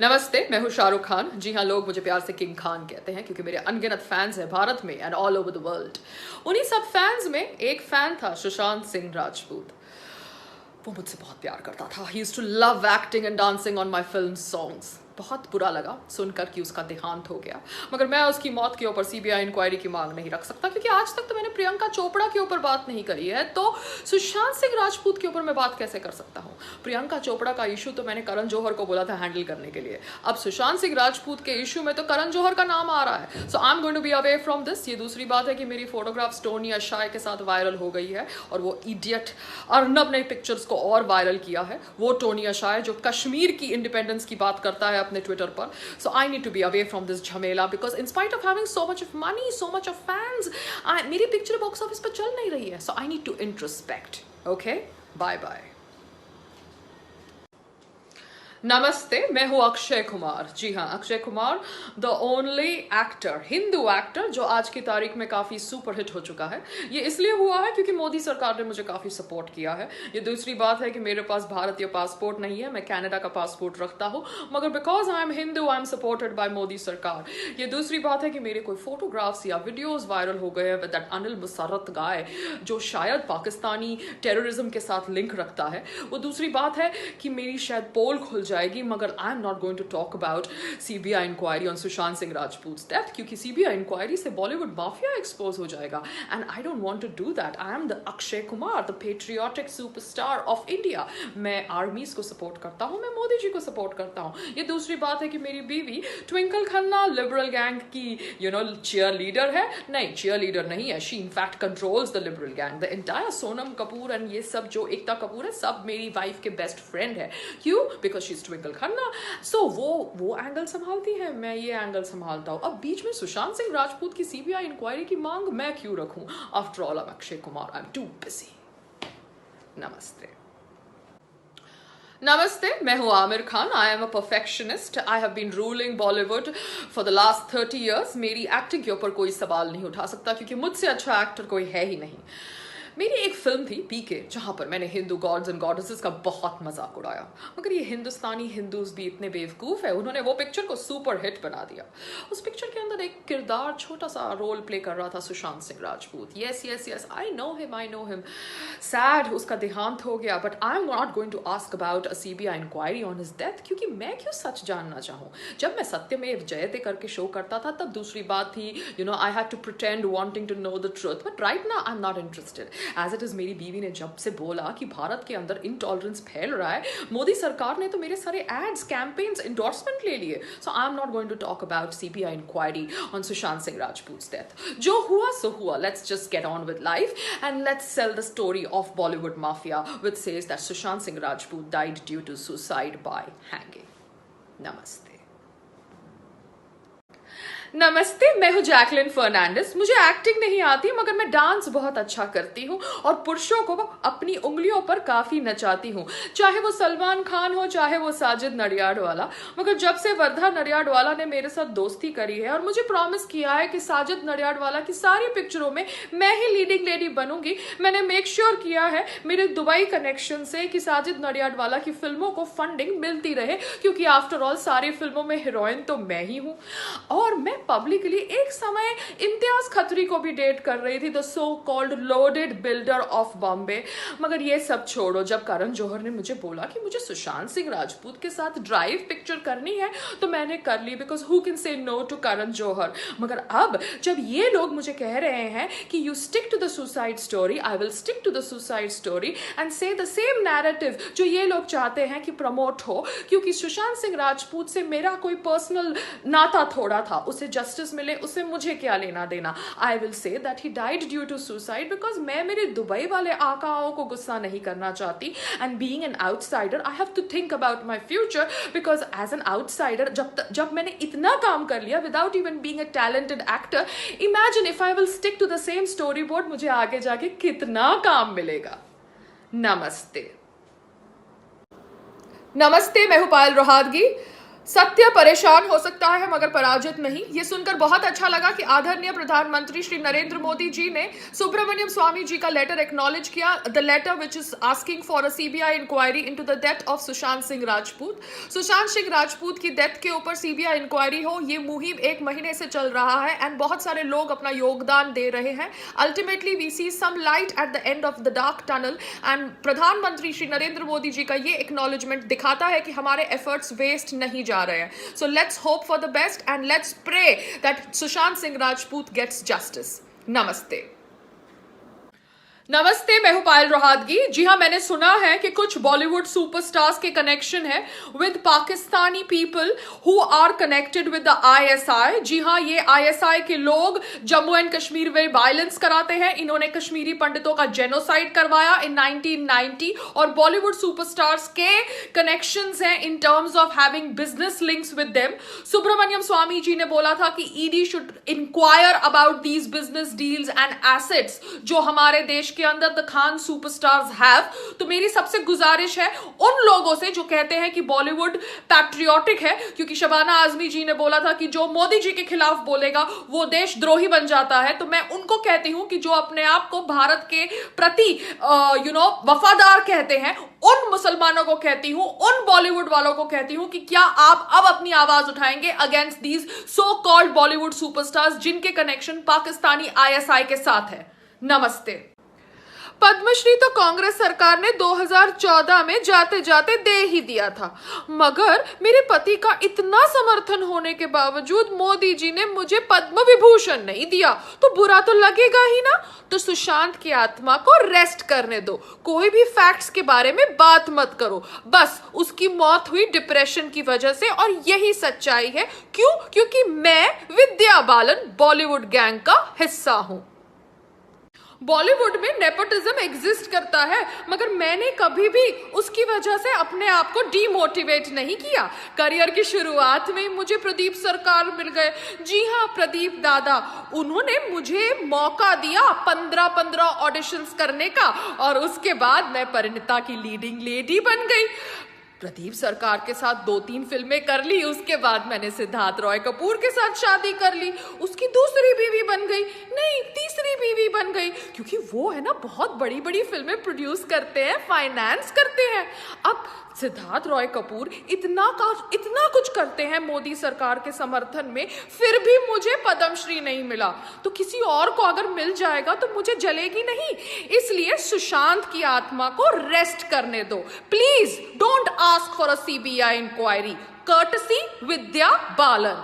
नमस्ते, मैं हूँ शाहरुख खान। जी हाँ, लोग मुझे प्यार से किंग खान कहते हैं क्योंकि मेरे अनगिनत फैंस हैं भारत में and all over the world. उन्हीं सब फैंस में एक फैन था सुशांत सिंह राजपूत। वो मुझसे बहुत प्यार करता था। He used to love acting and dancing on my film songs. बहुत बुरा लगा सुनकर कि उसका देहांत हो गया, मगर मैं उसकी मौत के ऊपर सीबीआई इंक्वायरी की मांग नहीं रख सकता क्योंकि आज तक तो मैंने प्रियंका चोपड़ा के ऊपर बात नहीं करी है, तो सुशांत सिंह राजपूत के ऊपर मैं बात कैसे कर सकता हूँ। प्रियंका चोपड़ा का इशू तो मैंने करण जौहर को बोला था हैंडल करने के लिए। अब सुशांत सिंह राजपूत के इशू में तो करण जौहर का नाम आ रहा है, so I am going to be away from this. ये दूसरी बात है कि मेरी फोटोग्राफ्स टोनी अशाय के साथ वायरल हो गई है और वो इडियट अर्नब ने पिक्चर्स को और वायरल किया है। वो टोनी अशाय जो कश्मीर की इंडिपेंडेंस की बात करता है अपने ट्विटर पर। So I need to be away from this झमेला because in spite of having so much of money, so much of fans, मेरी पिक्चर बॉक्स ऑफिस पर चल नहीं रही है। So I need to introspect. Okay? Bye bye. नमस्ते, मैं हूँ अक्षय कुमार। जी हाँ, Akshay Kumar, the only actor, Hindu actor जो आज की तारीख में काफ़ी सुपर हिट हो चुका है। ये इसलिए हुआ है क्योंकि मोदी सरकार ने मुझे काफ़ी सपोर्ट किया है। ये दूसरी बात है कि मेरे पास भारतीय पासपोर्ट नहीं है, मैं कनाडा का पासपोर्ट रखता हूँ, मगर because I am Hindu I am supported by Modi सरकार। ये दूसरी बात है कि मेरे कोई फोटोग्राफ्स या वीडियोज वायरल हो गए हैं विद दैट अनिल मुसर्रत गाय जो शायद पाकिस्तानी टेररिज्म के साथ लिंक रखता है। वो दूसरी बात है कि मेरी शायद पोल खुल जाएगी, मगर I am not going to talk about CBI inquiry on Sushant Singh Rajput death क्योंकि सीबीआई इंक्वायरी से बॉलीवुड माफिया एक्सपोज हो जाएगा and I don't want to do that. I am the Akshay Kumar, the patriotic superstar of India. मैं armies को support करता हूँ, मैं मोदी जी को सपोर्ट करता हूँ। ये दूसरी बात है कि मेरी बीवी ट्विंकल खन्ना लिबरल गैंग की चीयर लीडर है। नहीं, चीयर लीडर नहीं है, she in fact controls the liberal gang. The entire Sonam Kapoor and ये सब जो एकता कपूर है, सब मेरी वाइफ के बेस्ट फ्रेंड है। क्यों? Because she is Twinkle Khanna. So वो एंगल संभालती है, मैं ये एंगल संभालता हूं। अब बीच में सुशांत सिंह राजपूत की सीबीआई इंक्वायरी की मांग मैं क्यों रखूं? After all I am Akshay Kumar, I am too busy. नमस्ते। नमस्ते, मैं हूं Aamir Khan. I am a perfectionist. I have been ruling Bollywood for the last 30 years। मेरी एक्टिंग के ऊपर कोई सवाल नहीं उठा सकता क्योंकि मुझसे अच्छा एक्टर कोई है ही नहीं। मेरी एक फिल्म थी पीके जहां पर मैंने हिंदू गॉड्स एंड गॉडेसेस का बहुत मजाक उड़ाया, मगर ये हिंदुस्तानी हिंदूज भी इतने बेवकूफ है, उन्होंने वो पिक्चर को सुपर हिट बना दिया। उस पिक्चर के अंदर एक किरदार छोटा सा रोल प्ले कर रहा था Sushant Singh Rajput. Yes yes yes, I know him. Sad उसका देहांत हो गया, but I am not going to ask about a CBI inquiry on his death क्योंकि मैं क्यों सच जानना चाहूँ। जब मैं सत्यमेव जयते करके शो करता था तब दूसरी बात थी, I had to pretend wanting to know the truth, but right now I am not interested. As it is मेरी बीवी ने जब से बोला कि भारत के अंदर इंटॉलरेंस फैल रहा है, मोदी सरकार ने तो मेरे सारे एड्स कैंपेन्स एंडोर्समेंट ले लिए। So I am not going to talk about CBI inquiry on Sushant Singh Rajput death. जो हुआ सो हुआ, let's just get on with life and let's sell the story of Bollywood mafia which says that Sushant Singh Rajput died due to suicide by hanging. Namaste. नमस्ते, मैं हूँ Jacqueline Fernandes. मुझे acting नहीं आती मगर मैं डांस बहुत अच्छा करती हूँ और पुरुषों को अपनी उंगलियों पर काफी नचाती हूँ, चाहे वो सलमान खान हो चाहे वो साजिद नडियाडवाला। मगर जब से वर्धा नडियाडवाला ने मेरे साथ दोस्ती करी है और मुझे प्रॉमिस किया है कि साजिद नडियाडवाला की सारी पिक्चरों में मैं ही लीडिंग लेडी बनूंगी, मैंने मेक श्योर किया है मेरे दुबई कनेक्शन से कि साजिद नडियाडवाला की फिल्मों को फंडिंग मिलती रहे क्योंकि आफ्टर ऑल सारी फिल्मों में हीरोइन तो मैं ही हूँ। और मैं पब्लिकली एक समय इम्तियाज खत्री को भी डेट कर रही थी, the so called loaded builder of Bombay. मगर ये सब छोड़ो, जब करण जौहर ने मुझे बोला कि मुझे सुशांत सिंह राजपूत के साथ ड्राइव पिक्चर करनी है तो मैंने कर ली, because who can say no to Karan Johar. मगर अब जब ये लोग मुझे कह रहे हैं कि you stick to the suicide story, I will stick to the suicide story and say the same narrative जो ये लोग चाहते हैं कि प्रमोट हो, क्योंकि सुशांत सिंह राजपूत से मेरा कोई पर्सनल नाता थोड़ा था, उसे जस्टिस मिले उससे मुझे क्या लेना देना। I will say that he died due to suicide because मैं मेरे दुबई वाले आकाओं को गुस्सा नहीं करना चाहती and being an outsider I have to think about my future because as an outsider जब मैंने इतना काम कर लिया without even being a talented actor, imagine if I will stick to the same story board, मुझे आगे जाके कितना काम मिलेगा। नमस्ते। नमस्ते, मैं हूं पायल रोहातगी। सत्य परेशान हो सकता है मगर पराजित नहीं। ये सुनकर बहुत अच्छा लगा कि आदरणीय प्रधानमंत्री श्री नरेंद्र मोदी जी ने सुब्रमण्यम स्वामी जी का लेटर एक्नॉलेज किया, the letter which is asking for a CBI inquiry into the death of Sushant Singh Rajput. Sushant Singh Rajput की डेथ के ऊपर सीबीआई इंक्वायरी हो, ये मुहिम 1 महीने से चल रहा है एंड बहुत सारे लोग अपना योगदान दे रहे हैं। Ultimately we see some light at the end of the dark tunnel and प्रधानमंत्री श्री नरेंद्र मोदी जी का ये एक्नॉलेजमेंट दिखाता है कि हमारे एफर्ट्स वेस्ट नहीं जा रहे हैं। So let's hope for the best and let's pray that Sushant Singh Rajput gets justice. Namaste. नमस्ते, मैं हूं पायल रोहातगी। जी हाँ, मैंने सुना है कि कुछ बॉलीवुड सुपरस्टार्स के कनेक्शन है with Pakistani people who are connected with the ISI. जी हाँ, ये आईएसआई के लोग जम्मू एंड कश्मीर में वायलेंस कराते हैं। इन्होंने कश्मीरी पंडितों का जेनोसाइड करवाया इन 1990 और बॉलीवुड सुपरस्टार्स के कनेक्शंस हैं in terms of having business links with them. Subramanian Swamy ji ने बोला था कि ED should inquire about these business deals and assets जो हमारे देश के अंदर द खान सुपरस्टार्स हैव। तो मेरी सबसे गुजारिश है उन लोगों से जो कहते हैं कि बॉलीवुड पैट्रियोटिक है, क्योंकि शबाना आजमी जी ने बोला था कि जो मोदी जी के खिलाफ बोलेगा वो देशद्रोही बन जाता है। तो मैं उनको कहती हूं कि जो अपने आप को भारत के प्रति वफादार कहते हैं, उन मुसलमानों को कहती हूं, उन बॉलीवुड वालों को कहती हूं कि क्या आप अब अपनी आवाज उठाएंगे against these so called Bollywood superstars जिनके कनेक्शन पाकिस्तानी आईएसआई के साथ है। नमस्ते। पद्मश्री तो कांग्रेस सरकार ने 2014 में जाते जाते दे ही दिया था, मगर मेरे पति का इतना समर्थन होने के बावजूद मोदी जी ने मुझे पद्म विभूषण नहीं दिया, तो बुरा तो लगेगा ही ना। तो सुशांत की आत्मा को रेस्ट करने दो, कोई भी फैक्ट्स के बारे में बात मत करो। बस उसकी मौत हुई डिप्रेशन की वजह से और यही सच्चाई है। क्यों? क्योंकि मैं विद्या बालन बॉलीवुड गैंग का हिस्सा हूं। बॉलीवुड में नेपोटिज्म एग्जिस्ट करता है, मगर मैंने कभी भी उसकी वजह से अपने आप को डीमोटिवेट नहीं किया। करियर की शुरुआत में मुझे प्रदीप सरकार मिल गए। जी हाँ, प्रदीप दादा, उन्होंने मुझे मौका दिया 15 ऑडिशंस करने का और उसके बाद मैं परिणीता की लीडिंग लेडी बन गई। प्रदीप सरकार के साथ 2-3 फिल्में कर ली, उसके बाद मैंने सिद्धार्थ रॉय कपूर के साथ शादी कर ली, उसकी दूसरी बीवी बन गई, नहीं तीसरी बीवी बन गई, क्योंकि वो है ना बहुत बड़ी बड़ी फिल्में प्रोड्यूस करते हैं, फाइनेंस करते हैं। अब सिद्धार्थ रॉय कपूर इतना कुछ करते हैं मोदी सरकार के समर्थन में, फिर भी मुझे पद्मश्री नहीं मिला। तो किसी और को अगर मिल जाएगा तो मुझे जलेगी नहीं। इसलिए सुशांत की आत्मा को रेस्ट करने दो। Please don't ask for a CBI inquiry. Courtesy Vidya Balan.